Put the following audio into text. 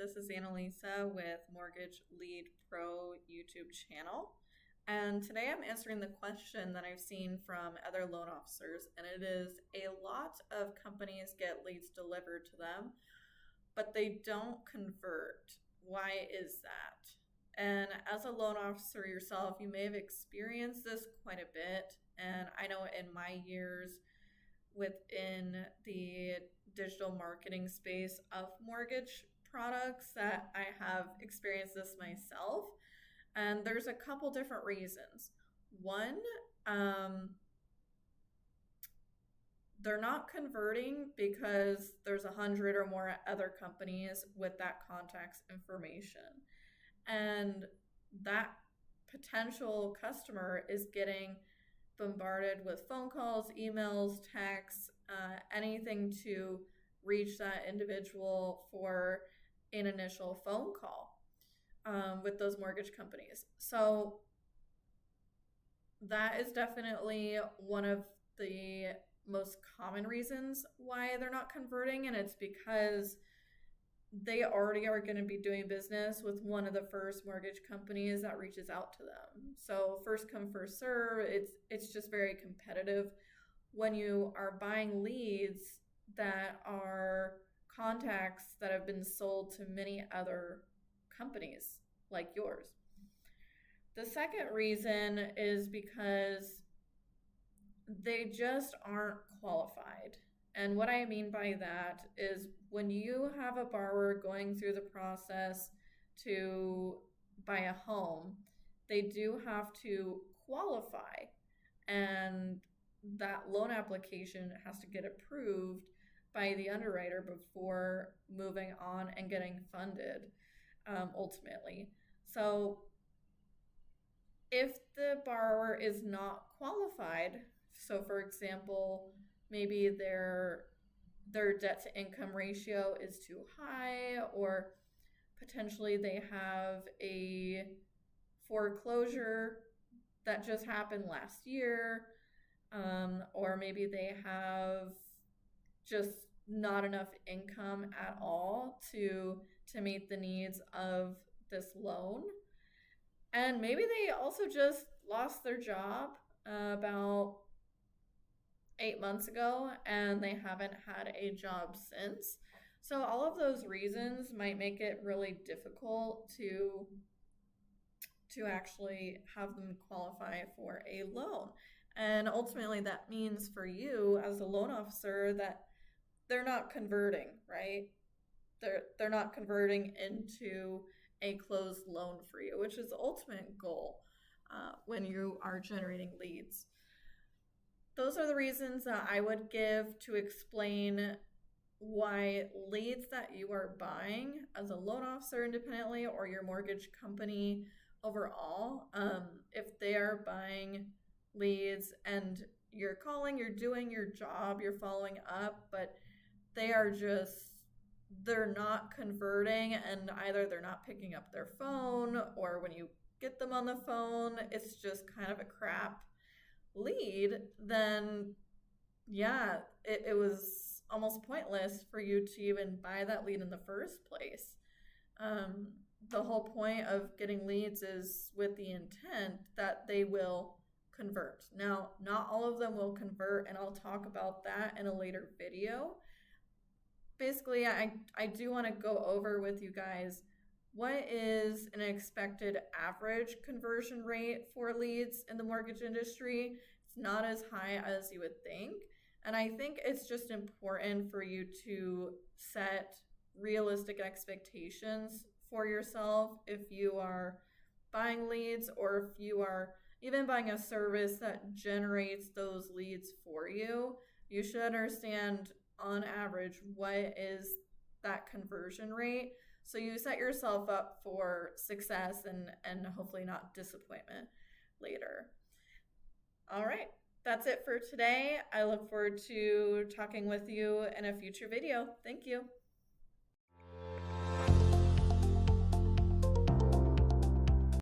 This is Annalisa with Mortgage Lead Pro YouTube channel. And today I'm answering the question that I've seen from other loan officers, and it is a lot of companies get leads delivered to them, but they don't convert. Why is that? And as a loan officer yourself, you may have experienced this quite a bit. And I know in my years within the digital marketing space of mortgage products that I have experienced this myself. And there's a couple different reasons. One, they're not converting because there's 100 or more other companies with that contact's information. And that potential customer is getting bombarded with phone calls, emails, texts, anything to reach that individual for an initial phone call with those mortgage companies. So that is definitely one of the most common reasons why they're not converting, and it's because they already are going to be doing business with one of the first mortgage companies that reaches out to them. So first come, first serve. It's just very competitive when you are buying leads that are contacts that have been sold to many other companies like yours. The second reason is because they just aren't qualified. And what I mean by that is when you have a borrower going through the process to buy a home, they do have to qualify, and that loan application has to get approved by the underwriter before moving on and getting funded ultimately. So if the borrower is not qualified, so for example, maybe their debt to income ratio is too high, or potentially they have a foreclosure that just happened last year, or maybe they have just not enough income at all to meet the needs of this loan. And maybe they also just lost their job about 8 months ago and they haven't had a job since. So all of those reasons might make it really difficult to actually have them qualify for a loan. And ultimately that means for you as a loan officer that they're not converting, right? They're not converting into a closed loan for you, which is the ultimate goal when you are generating leads. Those are the reasons that I would give to explain why leads that you are buying as a loan officer independently or your mortgage company overall, if they are buying leads and you're calling, you're doing your job, you're following up, but they're not converting, and either they're not picking up their phone, or when you get them on the phone, it's just kind of a crap lead, then yeah, it was almost pointless for you to even buy that lead in the first place. The whole point of getting leads is with the intent that they will convert. Now, not all of them will convert, and I'll talk about that in a later video. Basically, I do want to go over with you guys what is an expected average conversion rate for leads in the mortgage industry. It's not as high as you would think. And I think it's just important for you to set realistic expectations for yourself if you are buying leads, or if you are even buying a service that generates those leads for you. You should understand on average what is that conversion rate, so you set yourself up for success and hopefully not disappointment later. All right, that's it for today. I look forward to talking with you in a future video. Thank you.